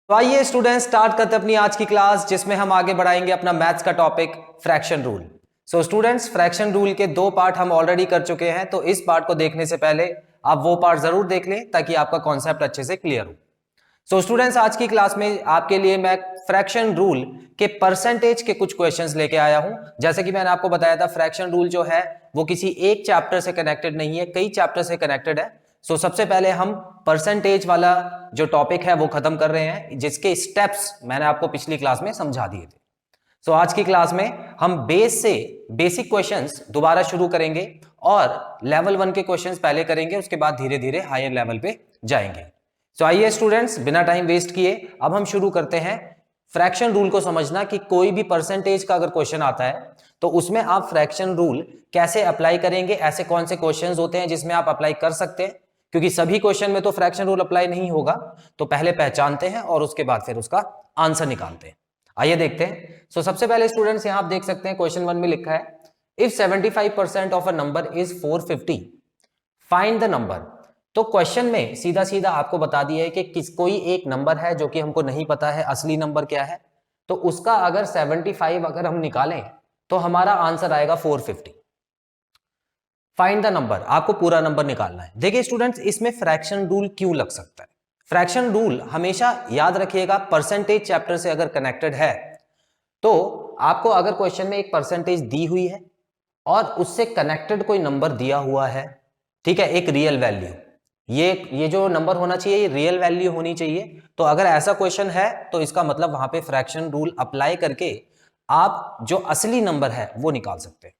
तो आइए students start करते हैं अपनी आज की क्लास, जिसमें हम आगे बढ़ाएंगे अपना मैथ्स का topic fraction rule. So students, fraction rule के दो पार्ट हम ऑलरेडी कर चुके हैं, तो इस पार्ट को देखने से पहले आप वो पार्ट जरूर देख लें ताकि आपका कॉन्सेप्ट अच्छे से क्लियर हो। सो स्टूडेंट्स, आज की क्लास में आपके लिए मैं फ्रैक्शन रूल के परसेंटेज के कुछ क्वेश्चंस लेके आया हूं। जैसे कि मैंने आपको बताया था, फ्रैक्शन रूल जो है वो किसी एक चैप्टर से कनेक्टेड नहीं है, कई चैप्टर से कनेक्टेड है। सो सबसे पहले हम परसेंटेज वाला जो टॉपिक है वो खत्म कर रहे हैं, जिसके स्टेप्स मैंने आपको पिछली क्लास में समझा दिए थे। सो आज की क्लास में हम बेस से बेसिक क्वेश्चंस दोबारा शुरू करेंगे और लेवल 1 के क्वेश्चंस पहले करेंगे, उसके बाद धीरे धीरे हायर लेवल पे जाएंगे। सो आइए स्टूडेंट्स, बिना टाइम वेस्ट किए अब हम शुरू करते हैं फ्रैक्शन रूल को समझना। कि कोई भी परसेंटेज का अगर क्वेश्चन आता है तो उसमें आप फ्रैक्शन रूल कैसे अप्लाई करेंगे, ऐसे कौन से क्वेश्चंस होते हैं जिसमें आप अप्लाई कर सकते हैं, क्योंकि सभी क्वेश्चन में तो फ्रैक्शन रूल अप्लाई नहीं होगा। तो पहले पहचानते हैं और उसके बाद फिर उसका आंसर निकालते हैं। आइए देखते हैं। सो सबसे पहले स्टूडेंट्स यहां आप देख सकते हैं क्वेश्चन 1 में लिखा है, if 75% of a number is 450 find the number. तो क्वेश्चन में सीधा सीधा आपको बता दिया है कि कोई एक नंबर है जो कि हमको नहीं पता है असली नंबर क्या है, तो उसका अगर 75 अगर हम निकालें तो हमारा आंसर आएगा 450। फाइंड द नंबर, आपको पूरा नंबर निकालना है। देखिए स्टूडेंट्स, इसमें फ्रैक्शन रूल क्यों लग सकता है? फ्रैक्शन रूल हमेशा याद रखिएगा, परसेंटेज चैप्टर से अगर कनेक्टेड है तो आपको अगर क्वेश्चन में एक परसेंटेज दी हुई है और उससे कनेक्टेड कोई नंबर दिया हुआ है, ठीक है, एक रियल वैल्यू, ये जो नंबर होना चाहिए ये रियल वैल्यू होनी चाहिए। तो अगर ऐसा क्वेश्चन है तो इसका मतलब वहां पे फ्रैक्शन रूल अप्लाई करके आप जो असली नंबर है वो निकाल सकते हैं।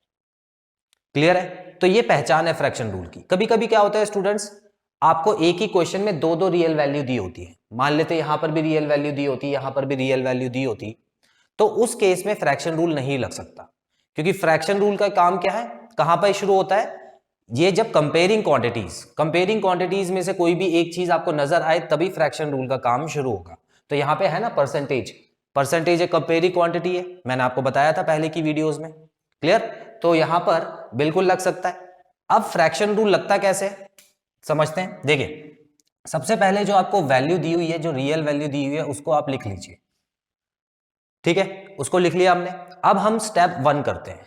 क्लियर है? तो ये पहचान है फ्रैक्शन रूल की। कभी कभी क्या होता है स्टूडेंट्स, आपको एक ही क्वेश्चन में दो दो रियल वैल्यू दी होती है। मान लेते यहां पर भी रियल वैल्यू दी होती, यहां पर भी रियल वैल्यू दी होती, तो उस केस में फ्रैक्शन रूल नहीं लग सकता। क्योंकि फ्रैक्शन रूल का काम क्या है, कहां पर शुरू होता है, ये जब कंपेयरिंग क्वांटिटीज में से कोई भी एक चीज आपको नजर आए तभी फ्रैक्शन रूल का काम शुरू होगा। तो यहां पे है ना परसेंटेज एक कंपेयरिंग क्वांटिटी है, मैंने आपको बताया था पहले की वीडियोस में। क्लियर? तो यहां पर बिल्कुल लग सकता है। अब फ्रैक्शन रूल लगता कैसे समझते हैं। देखिए, सबसे पहले जो आपको वैल्यू दी हुई है, जो रियल वैल्यू दी हुई है, उसको आप लिख लीजिए। ठीक है, उसको लिख लिया हमने। अब हम स्टेप 1 करते हैं।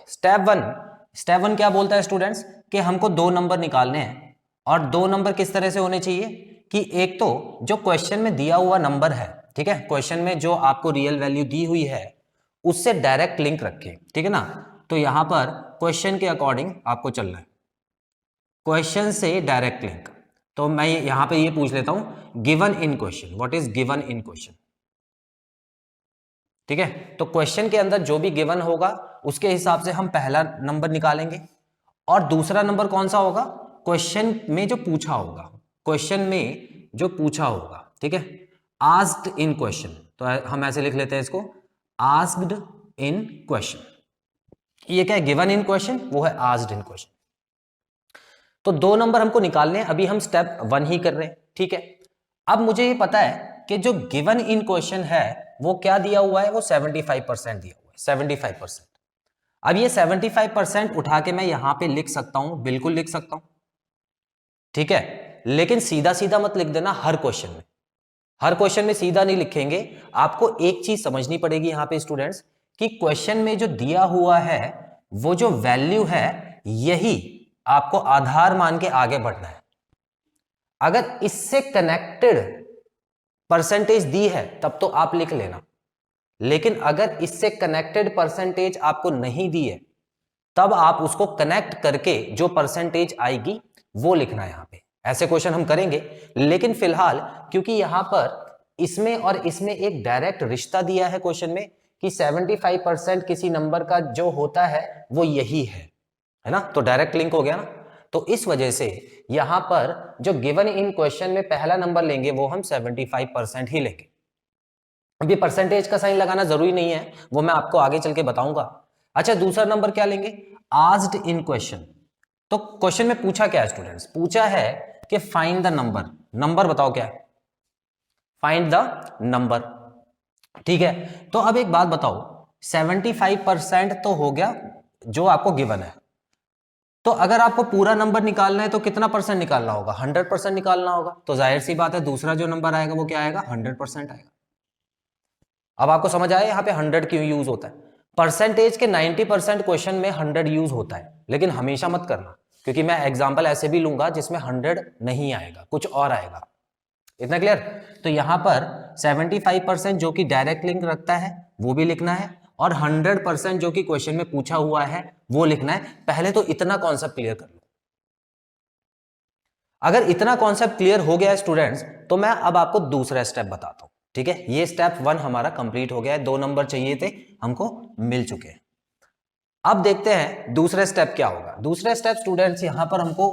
स्टेप वन क्या बोलता है स्टूडेंट्स, कि हमको दो नंबर निकालने हैं। और दो नंबर किस तरह से होने चाहिए कि एक तो जो क्वेश्चन में दिया हुआ नंबर है, ठीक है, क्वेश्चन में जो आपको रियल वैल्यू दी हुई है उससे डायरेक्ट लिंक रखें। ठीक है ना? तो यहां पर क्वेश्चन के अकॉर्डिंग आपको चलना है, क्वेश्चन से डायरेक्ट लिंक। तो मैं यहां पे ये पूछ लेता हूं, given in question, what is given in question. ठीक है, तो क्वेश्चन के अंदर जो भी गिवन होगा उसके हिसाब से हम पहला नंबर निकालेंगे। और दूसरा नंबर कौन सा होगा, क्वेश्चन में जो पूछा होगा, ठीक है, आस्क्ड इन क्वेश्चन। तो हम ऐसे लिख लेते हैं इसको, आस्क्ड इन क्वेश्चन। ये क्या है, गिवन इन क्वेश्चन, वो है आस्क्ड इन क्वेश्चन। तो दो नंबर हमको निकालने हैं, अभी हम स्टेप 1 ही कर रहे हैं। ठीक है, अब मुझे ये पता है कि जो गिवन इन क्वेश्चन है वो क्या दिया हुआ है, वो 75% दिया हुआ है, 75%। अब ये 75% उठा के मैं यहां पे लिख सकता हूं, बिल्कुल लिख सकता हूं। ठीक है, लेकिन सीधा सीधा मत लिख देना हर क्वेश्चन में। हर क्वेश्चन में सीधा नहीं लिखेंगे, आपको एक चीज समझनी पड़ेगी यहां पे स्टूडेंट्स, कि क्वेश्चन में जो दिया हुआ है वो जो वैल्यू है यही आपको आधार मान के आगे बढ़ना है। अगर इससे कनेक्टेड परसेंटेज दी है तब तो आप लिख लेना, लेकिन अगर इससे कनेक्टेड परसेंटेज आपको नहीं दी है तब आप उसको कनेक्ट करके जो परसेंटेज आएगी वो लिखना है यहां पे। ऐसे क्वेश्चन हम करेंगे, लेकिन फिलहाल क्योंकि यहां पर इसमें और इसमें एक डायरेक्ट रिश्ता दिया है क्वेश्चन में कि 75% किसी नंबर का जो होता है वो यही है ना, तो डायरेक्ट लिंक हो गया ना। तो इस वजह से यहां पर जो गिवन इन क्वेश्चन में पहला नंबर लेंगे वो हम 75% ही लेंगे। अभी परसेंटेज का साइन लगाना जरूरी नहीं है, वो मैं आपको आगे चल के बताऊंगा। अच्छा, दूसरा नंबर क्या लेंगे, आस्क्ड इन क्वेश्चन। तो क्वेश्चन में पूछा क्या है स्टूडेंट्स, पूछा है कि फाइंड द नंबर। नंबर बताओ क्या है, फाइंड द नंबर। ठीक है, तो अब एक बात बताओ, 75% तो हो गया जो आपको गिवन है, तो अगर आपको पूरा नंबर निकालना है तो कितना परसेंट निकालना होगा, 100% निकालना होगा। तो जाहिर सी बात है दूसरा जो नंबर आएगा वो क्या आएगा, 100% आएगा। अब आपको समझ आया यहाँ पे 100 क्यों यूज होता है। परसेंटेज के 90% क्वेश्चन में 100 यूज होता है, लेकिन हमेशा मत करना, क्योंकि मैं एग्जाम्पल ऐसे भी लूंगा जिसमें 100 नहीं आएगा, कुछ और आएगा। इतना क्लियर। तो यहां पर 75% जो कि डायरेक्ट लिंक रखता है वो भी लिखना है, और 100% जो कि क्वेश्चन में पूछा हुआ है वो लिखना है। पहले तो इतना कॉन्सेप्ट क्लियर कर लो। अगर इतना कॉन्सेप्ट क्लियर हो गया है स्टूडेंट्स, तो मैं अब आपको दूसरा स्टेप बताता हूं। ठीक है, ये स्टेप 1 हमारा कंप्लीट हो गया है, 2 नंबर चाहिए थे, हमको मिल चुके हैं। अब देखते हैं दूसरा स्टेप क्या होगा। दूसरा स्टेप स्टूडेंट्स, यहां पर हमको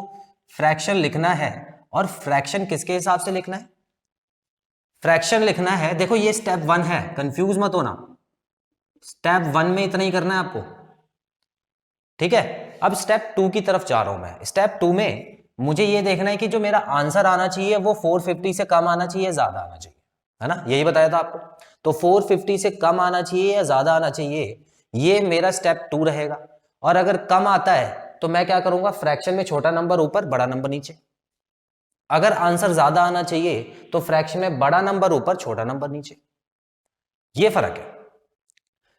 फ्रैक्शन लिखना है, और फ्रैक्शन किसके हिसाब से लिखना है? फ्रैक्शन लिखना है। देखो ये स्टेप 1 है, कंफ्यूज मत होना, स्टेप 1 में इतना ही करना है आपको। ठीक है, अब स्टेप 2 की तरफ जा रहा हूं मैं। स्टेप 2 में मुझे ये देखना है कि जो मेरा आंसर आना चाहिए वो 450 से कम आना चाहिए, ज्यादा आना चाहिए, है ना, यही बताया था आपको। तो 450 से कम आना चाहिए या ज्यादा आना चाहिए, ये मेरा स्टेप 2 रहेगा। और अगर कम आता है तो मैं क्या करूंगा, फ्रैक्शन में छोटा नंबर ऊपर बड़ा नंबर नीचे। अगर आंसर ज्यादा आना चाहिए तो फ्रैक्शन में बड़ा नंबर ऊपर छोटा नंबर नीचे, ये फर्क है।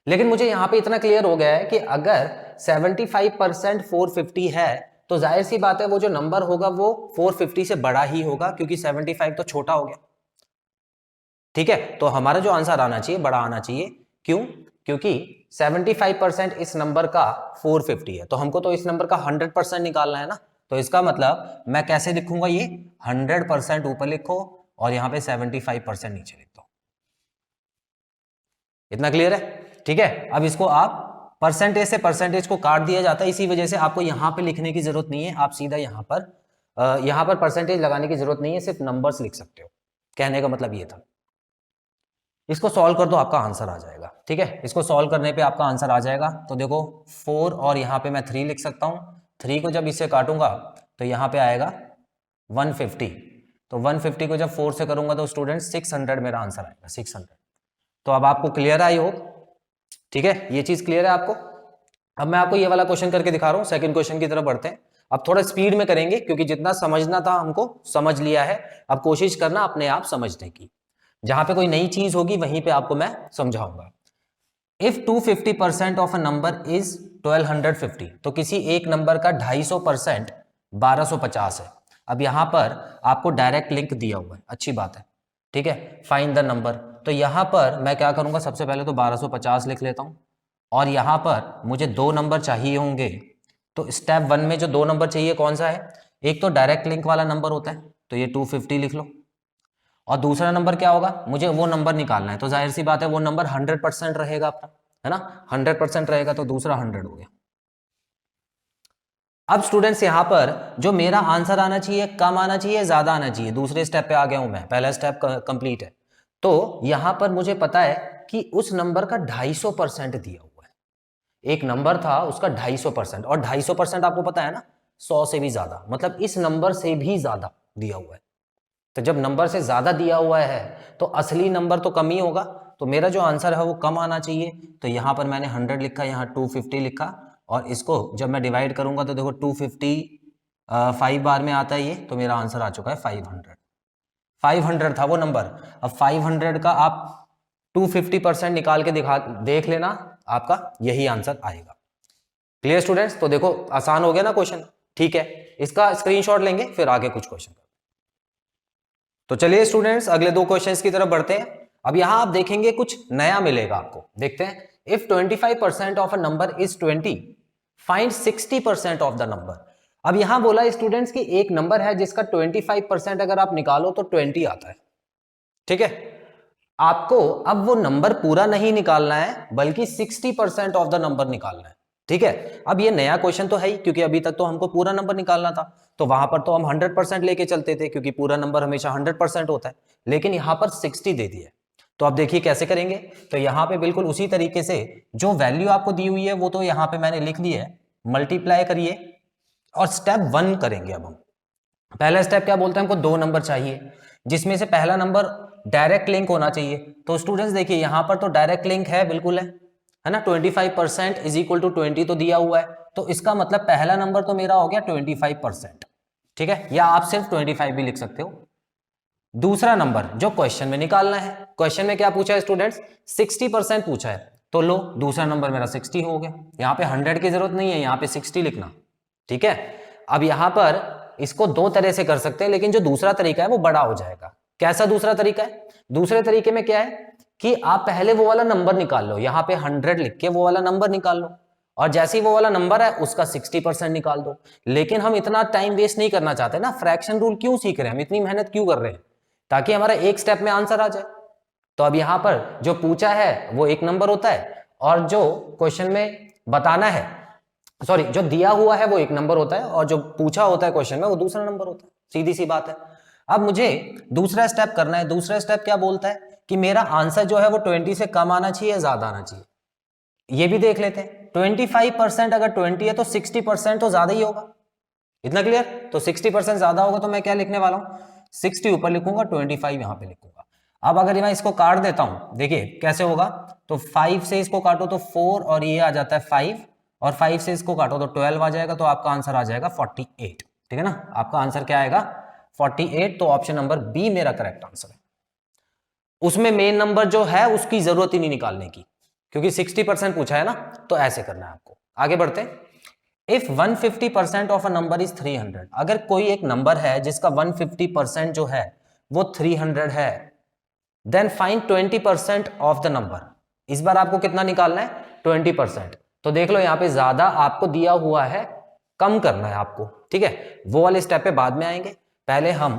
लेकिन मुझे यहां पे इतना क्लियर हो गया है कि अगर 75% 450 है तो जाहिर सी बात है वो जो नंबर होगा वो 450 से बड़ा ही होगा, क्योंकि 75 तो छोटा हो गया। ठीक है, तो हमारा जो आंसर आना चाहिए बड़ा आना चाहिए। क्यों? क्योंकि 75% इस नंबर का 450 है, तो हमको तो इस नंबर का 100% निकालना है ना। तो इसका मतलब मैं कैसे लिखूंगा, ये 100% ऊपर लिखो और यहां पे 75% नीचे लिख दो। इतना क्लियर है? ठीक है, अब इसको आप परसेंटेज से परसेंटेज को काट दिया जाता है, इसी वजह से आपको यहां पे लिखने की जरूरत नहीं है, आप सीधा यहां पर परसेंटेज लगाने की जरूरत नहीं है, सिर्फ नंबर्स लिख सकते हो। कहने का मतलब ये था। इसको सॉल्व कर दो, आपका आंसर आ जाएगा। ठीक है, इसको सॉल्व करने पे आपका आंसर आ जाएगा। तो देखो 4 और यहाँ पे मैं 3 लिख सकता हूँ। 3 को जब इससे काटूंगा तो यहाँ पे आएगा 150। तो 150 को जब 4 से करूंगा तो स्टूडेंट 600 मेरा आंसर आएगा, 600। तो अब आपको क्लियर आई हो? ठीक है, ये चीज क्लियर है आपको? अब मैं आपको ये वाला क्वेश्चन करके दिखा रहा हूँ, सेकंड क्वेश्चन की तरफ बढ़ते हैं। अब थोड़ा स्पीड में करेंगे, क्योंकि जितना समझना था हमको समझ लिया है। अब कोशिश करना अपने आप समझने की, जहां पे कोई नई चीज होगी वहीं पे आपको मैं समझाऊंगा। If 250% of a number is 1250, तो किसी एक नंबर का 250% 1250 है। अब यहां पर आपको डायरेक्ट लिंक दिया हुआ है, अच्छी बात है। ठीक है, फाइंड द नंबर। तो यहां पर मैं क्या करूंगा, सबसे पहले तो 1250 लिख लेता हूं, और यहां पर मुझे 2 नंबर चाहिए होंगे। तो स्टेप 1 में जो 2 नंबर चाहिए कौन सा है? एक तो डायरेक्ट लिंक वाला नंबर होता है, तो ये 250 लिख लो। और दूसरा नंबर क्या होगा, मुझे वो नंबर निकालना है, तो जाहिर सी बात है वो नंबर 100% रहेगा अपना, है ना, 100% रहेगा, तो दूसरा 100 हो गया। अब स्टूडेंट्स यहां पर जो मेरा आंसर आना चाहिए, कम आना चाहिए ज्यादा आना चाहिए, दूसरे स्टेप पे आ गया हूं मैं, पहला स्टेप कंप्लीट है। तो यहां पर मुझे पता है कि उस नंबर का 250% दिया हुआ है। एक नंबर था उसका 250%, और 250% आपको पता है ना 100 से भी ज्यादा, मतलब इस नंबर से भी ज्यादा दिया हुआ है। तो जब नंबर से ज्यादा दिया हुआ है तो असली नंबर तो कम ही होगा, तो मेरा जो आंसर है वो कम आना चाहिए। तो यहां पर मैंने 100 लिखा, यहाँ 250 लिखा, और इसको जब मैं डिवाइड करूंगा तो देखो 250 5 बार में आता है ये, तो मेरा आंसर आ चुका है 500। 500 था वो नंबर। अब 500 का आप 250% निकाल के देख लेना, आपका यही आंसर आएगा। Clear students? तो देखो आसान हो गया ना क्वेश्चन। ठीक है, इसका स्क्रीनशॉट लेंगे, फिर आगे कुछ क्वेश्चन। तो चलिए स्टूडेंट्स अगले 2 क्वेश्चंस की तरफ बढ़ते हैं। अब यहां आप देखेंगे कुछ नया मिलेगा आपको, देखते हैं। If 25% of a number is 20, find 60% of the number. अब यहां बोला स्टूडेंट्स कि एक नंबर है जिसका 25% अगर आप निकालो तो 20 आता है। ठीक है, आपको अब वो नंबर पूरा नहीं निकालना है, बल्कि 60% ऑफ द नंबर निकालना है। ठीक है, अब ये नया क्वेश्चन तो है ही, क्योंकि अभी तक तो हमको पूरा नंबर निकालना था, तो वहां पर तो हम 100% लेके चलते थे, क्योंकि पूरा नंबर हमेशा 100% होता है। लेकिन यहां पर 60 दे दिया है, तो अब देखिए कैसे करेंगे। तो यहां पे बिल्कुल उसी तरीके से जो वैल्यू आपको दी हुई है वो तो यहां पे मैंने लिख ली है, मल्टीप्लाई करिए, और स्टेप 1 करेंगे। अब हम पहला स्टेप क्या बोलते हैं, हमको 2 नंबर चाहिए, जिसमें से पहला नंबर डायरेक्ट लिंक होना चाहिए। तो स्टूडेंट्स देखिए यहां पर तो डायरेक्ट लिंक है, बिल्कुल है ना, 25% इज इक्वल टू 20 तो दिया हुआ है, तो इसका मतलब पहला नंबर तो मेरा हो गया 25%। ठीक है, या आप सिर्फ 25 भी लिख सकते हो, दूसरा नंबर जो क्वेश्चन में निकालना है, क्वेश्चन में क्या पूछा है स्टूडेंट्स, 60% पूछा है, तो लो दूसरा नंबर मेरा 60 हो गया। यहाँ पे 100 की जरूरत नहीं है, यहाँ पे 60 लिखना, ठीक है। अब यहाँ पर इसको दो तरह से कर सकते हैं, लेकिन जो दूसरा तरीका है वो बड़ा हो जाएगा। कैसा दूसरा तरीका है, दूसरे तरीके में क्या है कि आप पहले वो वाला नंबर निकाल लो, यहाँ पे 100 लिख के वो वाला नंबर निकाल लो, और जैसे ही वो वाला नंबर है उसका 60% निकाल दो। लेकिन हम इतना टाइम वेस्ट नहीं करना चाहते ना, फ्रैक्शन रूल क्यों सीख रहे हैं हम, इतनी मेहनत क्यों कर रहे हैं, ताकि हमारा एक स्टेप में आंसर आ जाए। तो अब यहां पर जो पूछा है वो एक नंबर होता है, और जो क्वेश्चन में बताना है, सॉरी जो दिया हुआ है वो एक नंबर होता है, और जो पूछा होता है क्वेश्चन में वो दूसरा नंबर होता है। सीधी सी बात है। अब मुझे दूसरा स्टेप करना है। दूसरा स्टेप क्या बोलता है कि मेरा आंसर जो है वो 20 से कम आना चाहिए या ज्यादा आना चाहिए। ये भी देख लेते हैं। 25% अगर 20 है तो 60% तो ज्यादा ही होगा, इतना क्लियर। तो 60% ज्यादा होगा तो मैं क्या लिखने वाला हूं, 60 ऊपर लिखूंगा, 25 यहां पे लिखूंगा। अब अगर मैं इसको काट देता हूं, देखिए कैसे होगा, तो 5 से इसको काटो तो 4 और ये आ जाता है 5, और 5 से इसको काटो तो 12 आ जाएगा, तो आपका आंसर आ जाएगा 48, ठीक है ना। आपका आंसर क्या आएगा 48। तो ऑप्शन नंबर बी मेरा करेक्ट आंसर है। उसमें मेन नंबर जो है उसकी जरूरत ही नहीं निकालने की, क्योंकि 60% पूछा है ना, तो ऐसे करना है आपको। आगे बढ़ते हैं। If 150% of a number is 300, अगर कोई एक नंबर है जिसका 150% जो है वो 300 है, then find 20% of the number. इस बार आपको कितना निकालना है 20%। तो देख लो यहाँ पे ज्यादा आपको दिया हुआ है, कम करना है आपको, ठीक है। वो वाले स्टेप पे बाद में आएंगे, पहले हम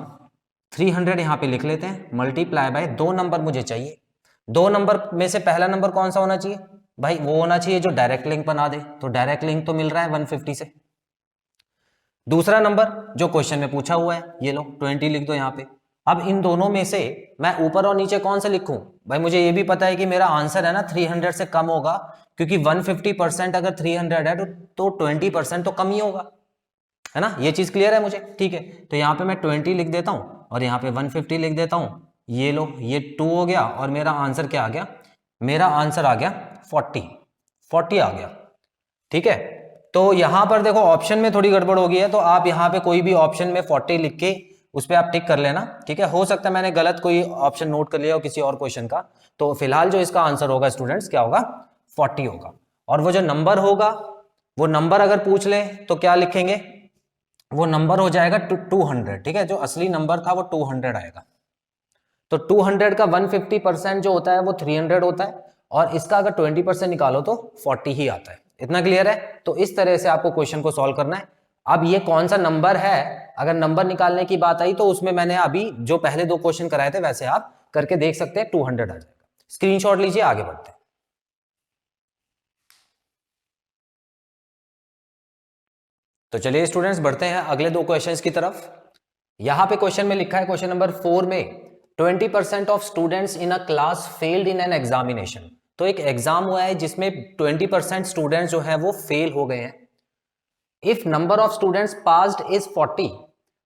300 यहाँ पे लिख लेते हैं, मल्टीप्लाई बाय 2 नंबर मुझे चाहिए। 2 नंबर में से पहला नंबर कौन सा होना चाहिए भाई, वो होना चाहिए जो डायरेक्ट लिंक बना दे, तो डायरेक्ट लिंक तो मिल रहा है 150 से। दूसरा नंबर जो क्वेश्चन में पूछा हुआ है, ये लो 20 लिख दो यहाँ पे। अब इन दोनों में से मैं ऊपर और नीचे कौन सा लिखूं भाई, मुझे ये भी पता है कि मेरा आंसर है ना 300 से कम होगा, क्योंकि 150% अगर 300 है तो 20% तो कम ही होगा, है ना। ये चीज क्लियर है मुझे, ठीक है। तो यहाँ पे मैं 20 लिख देता हूं और यहाँ पे 150 लिख देता हूं। ये लो ये 2 हो गया, और मेरा आंसर क्या आ गया, मेरा आंसर आ गया 40 आ गया, ठीक है। तो यहां पर देखो ऑप्शन में थोड़ी गड़बड़ हो गई है, तो आप यहां पे कोई भी ऑप्शन में 40 लिख के उस पर आप टिक कर लेना, ठीक है। हो सकता है मैंने गलत कोई ऑप्शन नोट कर लिया हो किसी और क्वेश्चन का। तो फिलहाल जो इसका आंसर होगा स्टूडेंट्स क्या होगा 40 होगा। और वो जो नंबर होगा, वो नंबर अगर पूछ ले तो क्या लिखेंगे, वो नंबर हो जाएगा 200, ठीक है। जो असली नंबर था वो 200 आएगा। तो 200 का 150% जो होता है वो 300 होता है, और इसका अगर 20% निकालो तो 40 ही आता है। इतना क्लियर है। तो इस तरह से आपको क्वेश्चन को सॉल्व करना है। अब ये कौन सा नंबर है, अगर नंबर निकालने की बात आई तो उसमें मैंने अभी जो पहले 2 क्वेश्चन कराए थे वैसे आप करके देख सकते हैं, 200 आ जाएगा। स्क्रीनशॉट लीजिए, आगे बढ़ते हैं। तो चलिए स्टूडेंट्स बढ़ते हैं अगले 2 क्वेश्चंस की तरफ। यहां पे क्वेश्चन में लिखा है, क्वेश्चन नंबर 4 में 20% of students in a class failed in an examination. तो एक एग्जाम हुआ है जिसमें 20% स्टूडेंट्स जो है वो फेल हो गए हैं। If number of students passed is 40,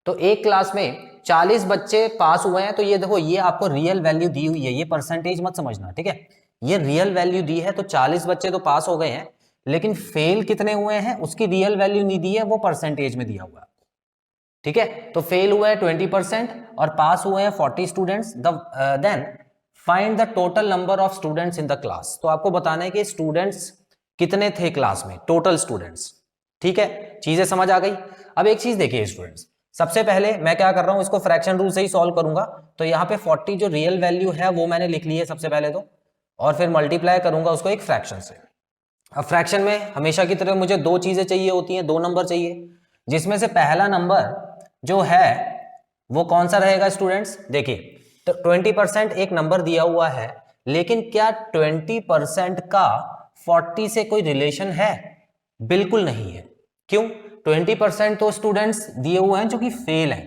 तो एक क्लास में 40 बच्चे पास हुए हैं। तो ये देखो ये आपको रियल वैल्यू दी हुई है, ये परसेंटेज मत समझना, ठीक है। ये रियल वैल्यू दी है, तो 40 बच्चे तो पास हो गए हैं, लेकिन फेल कितने हुए हैं उसकी रियल वैल्यू नहीं दी है, वो परसेंटेज में दिया हुआ है, ठीक है। तो फेल हुए हैं 20% और पास हुए हैं 40 students. Then find the total number of students in the class. तो आपको बताना है कि स्टूडेंट्स कितने थे क्लास में, टोटल स्टूडेंट्स, ठीक है। चीजें समझ आ गई। अब एक चीज देखिए स्टूडेंट्स, सबसे पहले मैं क्या कर रहा हूं, इसको फ्रैक्शन रूल से ही सॉल्व करूंगा। तो यहाँ पे 40 जो रियल वैल्यू है वो मैंने लिख ली है सबसे पहले तो, और फिर मल्टीप्लाई करूंगा उसको एक फ्रैक्शन से। अब फ्रैक्शन में हमेशा की तरह मुझे 2 चीजें चाहिए होती हैं, 2 नंबर चाहिए, जिसमें से पहला नंबर जो है वो कौन सा रहेगा स्टूडेंट्स। देखिए तो 20% एक नंबर दिया हुआ है, लेकिन क्या 20% का 40 से कोई रिलेशन है, बिल्कुल नहीं है। क्यों, 20% तो स्टूडेंट्स दिए हुए हैं जो कि फेल हैं,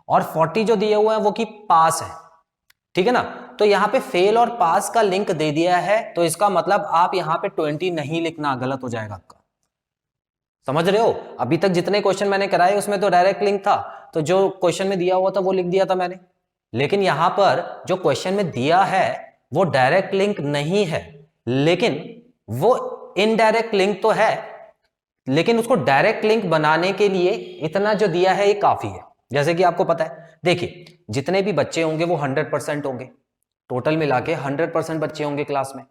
और 40 जो दिए हुए हैं वो कि पास है, ठीक है ना। तो यहाँ पे फेल और पास का लिंक दे दिया है, तो इसका मतलब आप यहाँ पे 20 नहीं लिखना, गलत हो जाएगा आपका। समझ रहे हो, अभी तक जितने क्वेश्चन मैंने कराए उसमें तो डायरेक्ट लिंक था, तो जो क्वेश्चन में दिया हुआ था वो लिख दिया था मैंने। लेकिन यहां पर जो क्वेश्चन में दिया है वो डायरेक्ट लिंक नहीं है, लेकिन वो इनडायरेक्ट लिंक तो है, लेकिन उसको डायरेक्ट लिंक बनाने के लिए इतना जो दिया है ये काफी है। जैसे कि आपको पता है देखिए जितने भी बच्चे होंगे वो 100% होंगे, टोटल मिला के 100% बच्चे होंगे क्लास में,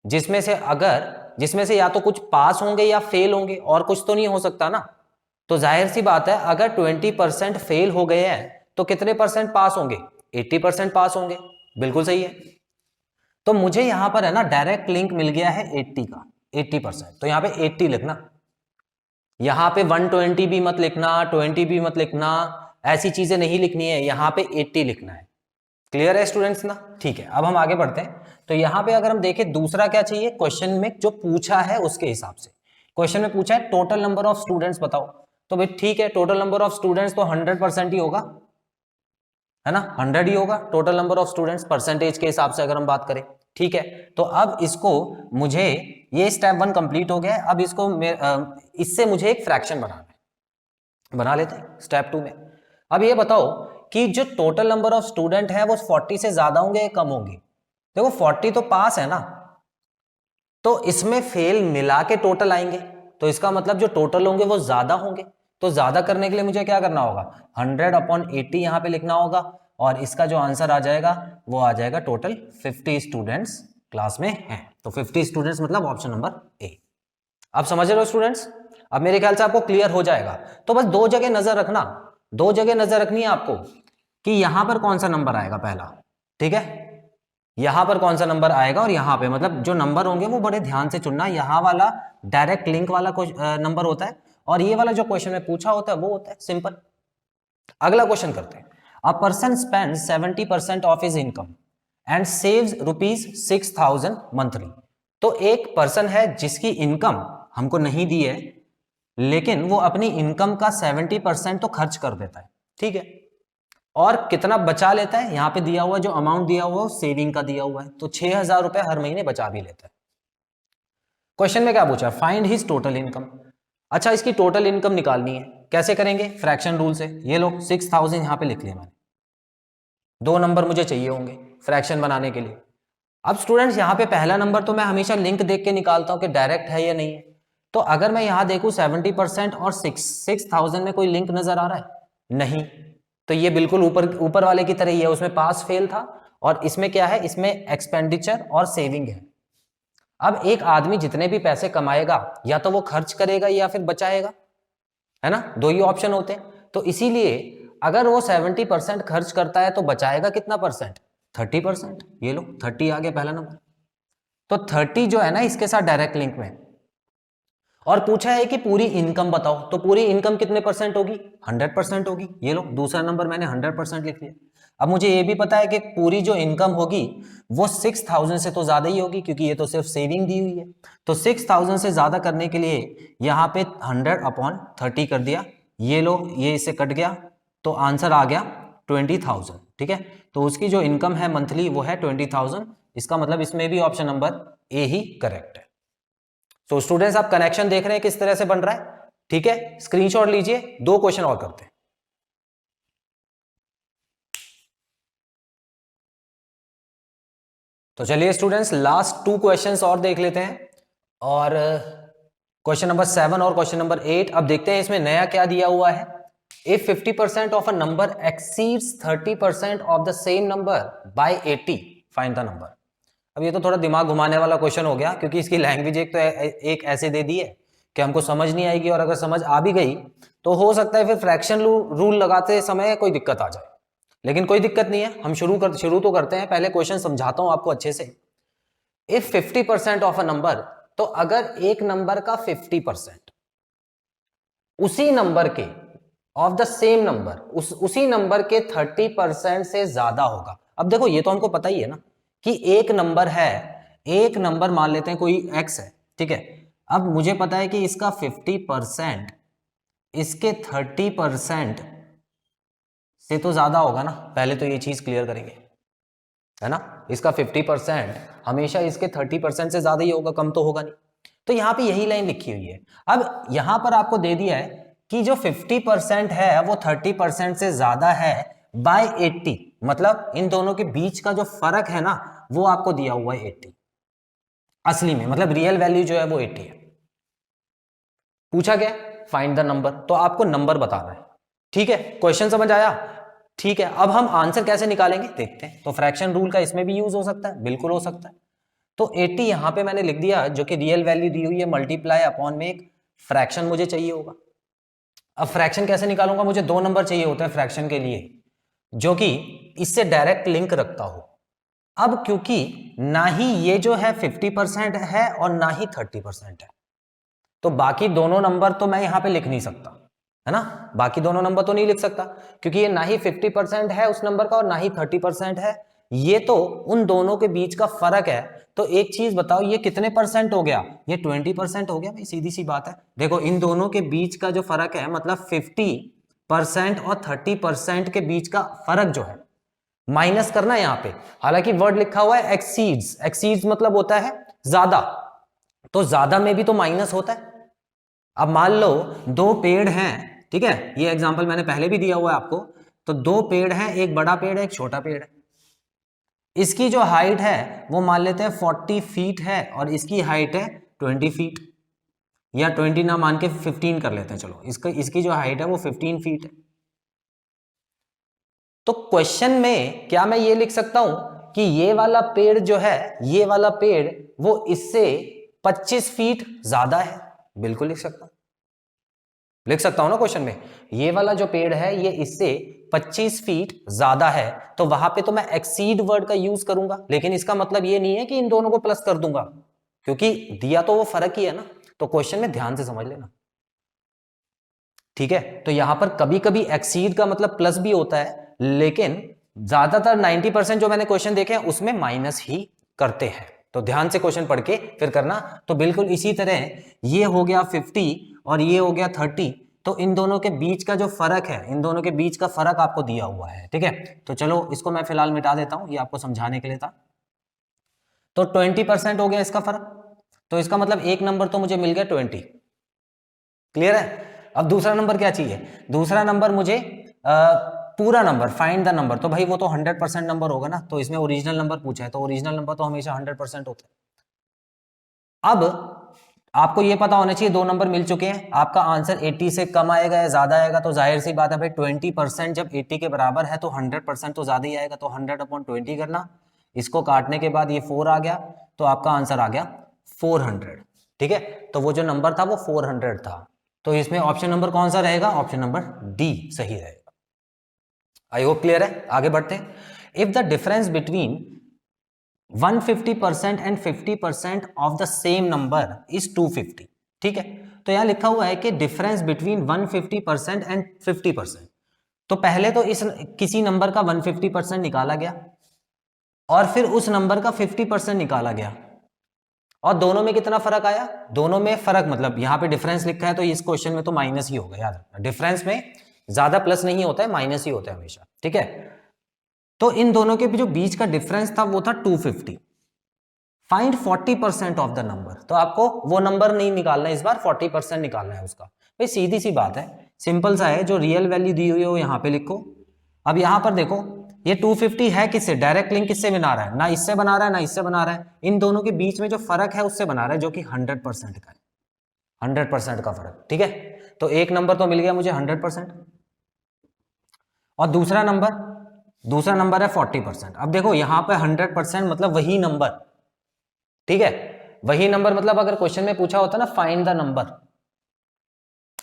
जिसमें से या तो कुछ पास होंगे या फेल होंगे, और कुछ तो नहीं हो सकता ना। तो जाहिर सी बात है अगर 20% फेल हो गए हैं तो कितने परसेंट पास होंगे? 80% पास होंगे। बिल्कुल सही है। तो मुझे यहां पर है ना डायरेक्ट लिंक मिल गया है 80 का, 80%, तो यहां पे 80 लिखना। यहां पे 120 भी मत लिखना, 20 भी मत लिखना, ऐसी चीजें नहीं लिखनी है, यहां पे 80 लिखना है। क्लियर है स्टूडेंट्स ना? ठीक है, अब हम आगे बढ़ते हैं। तो यहां पे अगर हम देखें दूसरा क्या चाहिए, क्वेश्चन में जो पूछा है उसके हिसाब से। क्वेश्चन में पूछा है टोटल नंबर ऑफ स्टूडेंट्स बताओ, तो भाई ठीक है, टोटल नंबर ऑफ स्टूडेंट्स तो 100% ही होगा, है ना, 100 ही होगा total number of students percentage के हिसाब से अगर हम बात करें। ठीक है, तो अब इसको मुझे, ये स्टेप 1 कंप्लीट हो गया है, अब इसको इससे मुझे एक फ्रैक्शन बनाना है, बना लेते हैं स्टेप 2 में। अब ये बताओ कि जो टोटल नंबर ऑफ स्टूडेंट है वो 40 से ज्यादा होंगे या कम होंगे? देखो 40 तो पास है ना, तो इसमें फेल मिला के टोटल आएंगे, तो इसका मतलब जो टोटल होंगे वो ज्यादा होंगे। तो ज्यादा करने के लिए मुझे क्या करना होगा, 100/80 यहां पे लिखना होगा, और इसका जो आंसर आ जाएगा वो आ जाएगा टोटल 50 स्टूडेंट्स क्लास में हैं। तो 50 स्टूडेंट्स मतलब ऑप्शन नंबर ए। आप समझ रहे हो स्टूडेंट्स? अब मेरे ख्याल से आपको क्लियर हो जाएगा। तो बस दो जगह नजर रखना, दो जगह नजर रखनी है आपको कि यहां पर कौन सा नंबर आएगा पहला। ठीक है, यहां पर कौन सा नंबर आएगा, और यहां पे मतलब जो नंबर होंगे वो बड़े ध्यान से चुनना। यहां वाला डायरेक्ट लिंक वाला नंबर होता है, और ये वाला जो क्वेश्चन में पूछा होता है वो होता है सिंपल। अगला क्वेश्चन करते हैं। A person spend 70% of his income and saves ₹6,000 monthly. तो एक पर्सन है जिसकी इनकम हमको नहीं दी है, लेकिन वो अपनी इनकम का 70% तो खर्च कर देता है। ठीक है, और कितना बचा लेता है, यहां पे दिया हुआ जो अमाउंट दिया हुआ है सेविंग का दिया हुआ है, तो 6,000 रुपए हर महीने बचा भी लेता है। क्वेश्चन में क्या पूछा, फाइंड हिज टोटल इनकम। अच्छा, इसकी टोटल इनकम निकालनी है, कैसे करेंगे? फ्रैक्शन रूल से। ये लो 6,000 यहां पे लिख लिया मैंने, दो नंबर मुझे चाहिए होंगे फ्रैक्शन बनाने के लिए। अब स्टूडेंट्स यहां पे पहला नंबर तो मैं हमेशा लिंक देख के निकालता हूं कि डायरेक्ट है या नहीं है। तो अगर मैं यहां देखूं 70% और 6,000 में कोई लिंक नजर आ रहा है? नहीं, तो ये बिल्कुल ऊपर ऊपर वाले की तरह ही है, उसमें पास फेल था, और इसमें क्या है, इसमें एक्सपेंडिचर और सेविंग है। अब एक आदमी जितने भी पैसे कमाएगा या तो वो खर्च करेगा या फिर बचाएगा, है ना, दो ही ऑप्शन होते हैं। तो इसीलिए अगर वो 70% खर्च करता है तो बचाएगा कितना परसेंट? 30%। ये लो 30 आ गया पहला नंबर। तो 30 जो है ना इसके साथ डायरेक्ट लिंक में। और पूछा है कि पूरी इनकम बताओ, तो पूरी इनकम कितने परसेंट होगी? 100% होगी। ये लो दूसरा नंबर मैंने 100% लिख लिया। अब मुझे ये भी पता है कि पूरी जो इनकम होगी वो 6,000 से तो ज्यादा ही होगी, क्योंकि ये तो सिर्फ सेविंग दी हुई है। तो 6,000 से ज्यादा करने के लिए यहाँ पे 100/30 कर दिया। ये लो, ये इससे कट गया, तो आंसर आ गया 20,000। ठीक है, तो उसकी जो इनकम है मंथली वो है 20,000। इसका मतलब इसमें भी option number A he correct है। तो स्टूडेंट्स आप कनेक्शन देख रहे हैं किस तरह से बन रहा है? ठीक है, स्क्रीनशॉट लीजिए, दो क्वेश्चन और करते हैं। तो चलिए स्टूडेंट्स लास्ट 2 क्वेश्चंस और देख लेते हैं, और क्वेश्चन नंबर 7 और क्वेश्चन नंबर 8। अब देखते हैं इसमें नया क्या दिया हुआ है। If 50% of a number exceeds 30% of the same number by 80, find the number. अब ये तो थोड़ा दिमाग घुमाने वाला क्वेश्चन हो गया, क्योंकि इसकी लैंग्वेज एक तो एक ऐसे दे दी है कि हमको समझ नहीं आएगी, और अगर समझ आ भी गई तो हो सकता है फिर फ्रैक्शन रूल लगाते समय कोई दिक्कत आ जाए। लेकिन कोई दिक्कत नहीं है, हम शुरू तो करते हैं। पहले क्वेश्चन समझाता हूं आपको अच्छे से। इफ 50% ऑफ अ नंबर, तो अगर एक नंबर का 50% उसी नंबर के ऑफ द सेम नंबर उसी नंबर के 30% से ज्यादा होगा। अब देखो ये तो हमको पता ही है ना कि एक नंबर है, एक नंबर मान लेते हैं कोई x है। ठीक है, अब मुझे पता है कि इसका 50% इसके 30% से तो ज्यादा होगा ना। पहले तो ये चीज क्लियर करेंगे, है ना, इसका 50% हमेशा इसके 30% से ज्यादा ही होगा, कम तो होगा नहीं। तो यहां पे यही लाइन लिखी हुई है। अब यहां पर आपको दे दिया है कि जो 50% है वो 30% से ज्यादा है बाय 80, मतलब इन दोनों के बीच का जो फर्क है ना वो आपको दिया हुआ है 80। असली में मतलब रियल वैल्यू जो है वो 80 है। पूछा गया फाइंड द नंबर, तो आपको नंबर बताना है। ठीक है, क्वेश्चन समझ आया? ठीक है, अब हम आंसर कैसे निकालेंगे देखते हैं। तो फ्रैक्शन रूल का इसमें भी यूज हो सकता है, बिल्कुल हो सकता है। तो 80 यहां पे मैंने लिख दिया, जो कि रियल वैल्यू दी हुई है, मल्टीप्लाई अपॉन में एक फ्रैक्शन मुझे चाहिए होगा। अब फ्रैक्शन कैसे निकालूंगा, मुझे 2 नंबर चाहिए होते हैं फ्रैक्शन के लिए, जो कि इससे डायरेक्ट लिंक रखता हो। अब क्योंकि ना ही ये जो है 50% है और ना ही 30% है, तो बाकी दोनों नंबर तो मैं यहां पे लिख नहीं सकता, है ना। बाकी दोनों नंबर तो नहीं लिख सकता, क्योंकि ये ना ही 50% है उस नंबर का और ना ही 30% है, ये तो उन दोनों के बीच का फर्क है। तो एक चीज बताओ, ये कितने परसेंट हो गया, ये 20% हो गया भाई, सीधी सी बात है। देखो इन दोनों के बीच का जो फर्क है, मतलब 50% और 30% के बीच का फर्क जो है, माइनस करना यहां पे। हालांकि वर्ड लिखा हुआ है एक्सीड्स, एक्सीड्स मतलब होता है ज्यादा, तो ज्यादा में भी तो माइनस होता है। अब मान लो 2 पेड़ हैं, ठीक है, ये एग्जांपल मैंने पहले भी दिया हुआ है आपको। तो 2 पेड़ हैं, एक बड़ा पेड़ है एक छोटा पेड़ है। इसकी जो हाइट है वो मान लेते हैं 40 फीट है और इसकी हाइट है 20 फीट, या 20 ना मान के 15 कर लेते हैं, चलो इसकी जो हाइट है वो 15 फीट है। तो क्वेश्चन में क्या मैं ये लिख सकता हूं कि ये वाला पेड़ जो है, ये वाला पेड़ वो इससे 25 फीट ज्यादा है? बिल्कुल लिख सकता हूं ना क्वेश्चन में, ये वाला जो पेड़ है ये इससे 25 फीट ज्यादा है, तो वहां पे तो मैं एक्सीड वर्ड का यूज करूंगा। लेकिन इसका मतलब ये नहीं है कि इन दोनों को प्लस कर दूंगा, क्योंकि दिया तो वो फर्क ही है ना। तो क्वेश्चन में ध्यान से समझ लेना, ठीक है। तो यहां पर कभी कभी एक्सीड का मतलब प्लस भी होता है, लेकिन ज्यादातर 90% जो मैंने क्वेश्चन देखे हैं उसमें माइनस ही करते हैं। तो ध्यान से क्वेश्चन पढ़ के फिर करना। तो बिल्कुल इसी तरह ये हो गया 50 और ये हो गया 30, तो इन दोनों के बीच का जो फर्क है, इन दोनों के बीच का फर्क आपको दिया हुआ है, ठीक है। तो चलो इसको मैं फिलहाल मिटा देता हूं, ये आपको समझाने के लिए था। तो 20% हो गया इसका फर्क, तो इसका मतलब एक नंबर तो मुझे मिल गया 20। क्लियर है। अब दूसरा नंबर क्या चाहिए, दूसरा नंबर मुझे पूरा नंबर, फाइंड द नंबर। तो भाई वो तो 100% नंबर होगा ना, तो इसमें ओरिजिनल नंबर पूछा है, तो ओरिजिनल नंबर तो हमेशा 100% होता है। अब आपको ये पता होना चाहिए 2 नंबर मिल चुके हैं, आपका आंसर 80 से कम आएगा या ज्यादा आएगा। तो जाहिर सी बात है भाई 20% जब 80 के बराबर है तो 100% तो ज्यादा ही आएगा। तो 100/20 करना, इसको काटने के बाद ये 4 आ गया, तो आपका आंसर आ गया 400, ठीक है। तो वो जो नंबर था वो 400 था। तो इसमें ऑप्शन नंबर कौन सा रहेगा, ऑप्शन नंबर डी सही रहेगा। आई होप क्लियर है, आगे बढ़ते हैं। If the difference between 150% and 50% of the same number is 250, ठीक है। तो यहां लिखा हुआ है कि डिफरेंस बिटवीन 150% एंड 50%। तो पहले तो इस किसी नंबर का 150% निकाला गया और फिर उस नंबर का 50% निकाला गया, और दोनों में कितना फर्क आया, दोनों में फर्क मतलब यहां पे डिफरेंस लिखा है तो इस क्वेश्चन में तो माइनस ही होगा, याद रखना डिफरेंस में ज्यादा प्लस नहीं होता है, माइनस ही होता है हमेशा, ठीक है। तो इन दोनों के जो बीच का डिफरेंस था वो था 250। फाइंड 40% ऑफ द नंबर, तो आपको वो नंबर नहीं निकालना है, इस बार 40% निकालना है उसका। भाई सीधी सी बात है, सिंपल सा है, जो रियल वैल्यू दी हुई है वो यहां पे लिखो। अब यहां पर देखो ये 250 है किससे, डायरेक्ट लिंक किससे बना रहा है, ना इससे बना रहा है ना इससे बना रहा है, इन दोनों के बीच में जो फर्क है उससे बना रहा है, जो कि 100% का है, 100% का फर्क, ठीक है। तो एक नंबर तो मिल गया मुझे 100%, और दूसरा नंबर है 40%। अब देखो यहां पे 100% मतलब वही नंबर, ठीक है, वही नंबर। मतलब अगर क्वेश्चन में पूछा होता ना फाइंड द नंबर,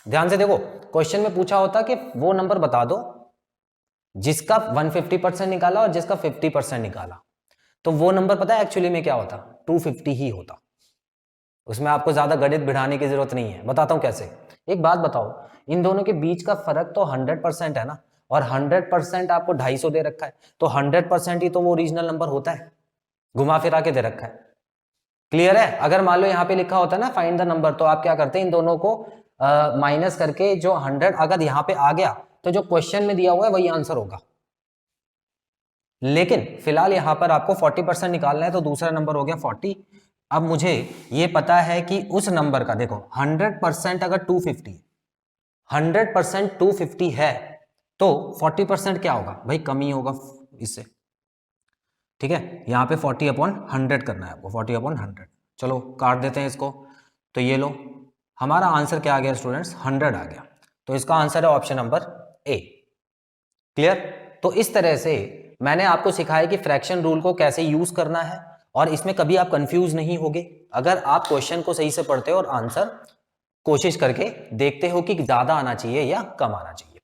ध्यान से देखो, क्वेश्चन में पूछा होता कि वो नंबर बता दो जिसका 150% निकाला और जिसका 50% निकाला, तो वो नंबर पता है एक्चुअली में क्या होता, 250 ही होता। उसमें आपको ज्यादा गणित बिठाने की जरूरत नहीं है, बताता हूं कैसे। एक बात बताओ, इन दोनों के बीच का फर्क तो 100% है ना, और 100% आपको 250 दे रखा है, तो 100% ही तो वो ओरिजिनल नंबर होता है, घुमा फिरा के दे रखा है। क्लियर है। अगर मान लो यहाँ पे लिखा होता है ना फाइंड द नंबर, तो आप क्या करते हैं, इन दोनों को माइनस करके जो 100 अगर यहाँ पे आ गया तो जो क्वेश्चन में दिया हुआ है वही आंसर होगा। लेकिन फिलहाल यहाँ पर आपको 40% निकालना है, तो दूसरा नंबर हो गया 40। अब मुझे ये पता है कि उस नंबर का देखो 100% अगर 250, 100% 250 है, तो 40% क्या होगा भाई, कमी होगा इससे, ठीक है। यहाँ पे 40/100 करना है आपको, 40/100। चलो काट देते हैं इसको, तो ये लो हमारा आंसर क्या आ गया स्टूडेंट्स, 100 आ गया। तो इसका आंसर है ऑप्शन नंबर ए। क्लियर। तो इस तरह से मैंने आपको सिखाया कि फ्रैक्शन रूल को कैसे यूज करना है और इसमें कभी आप कंफ्यूज नहीं होगे अगर आप क्वेश्चन को सही से पढ़ते हो और आंसर कोशिश करके देखते हो कि ज्यादा आना चाहिए या कम आना चाहिए।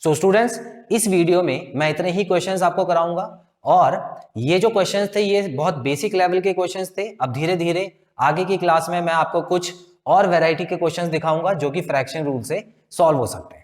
सो स्टूडेंट्स, इस वीडियो में मैं इतने ही क्वेश्चंस आपको कराऊंगा और ये जो क्वेश्चंस थे ये बहुत बेसिक लेवल के क्वेश्चंस थे। अब धीरे धीरे आगे की क्लास में मैं आपको कुछ और वैरायटी के क्वेश्चंस दिखाऊंगा जो कि फ्रैक्शन रूल से सॉल्व हो सकते हैं।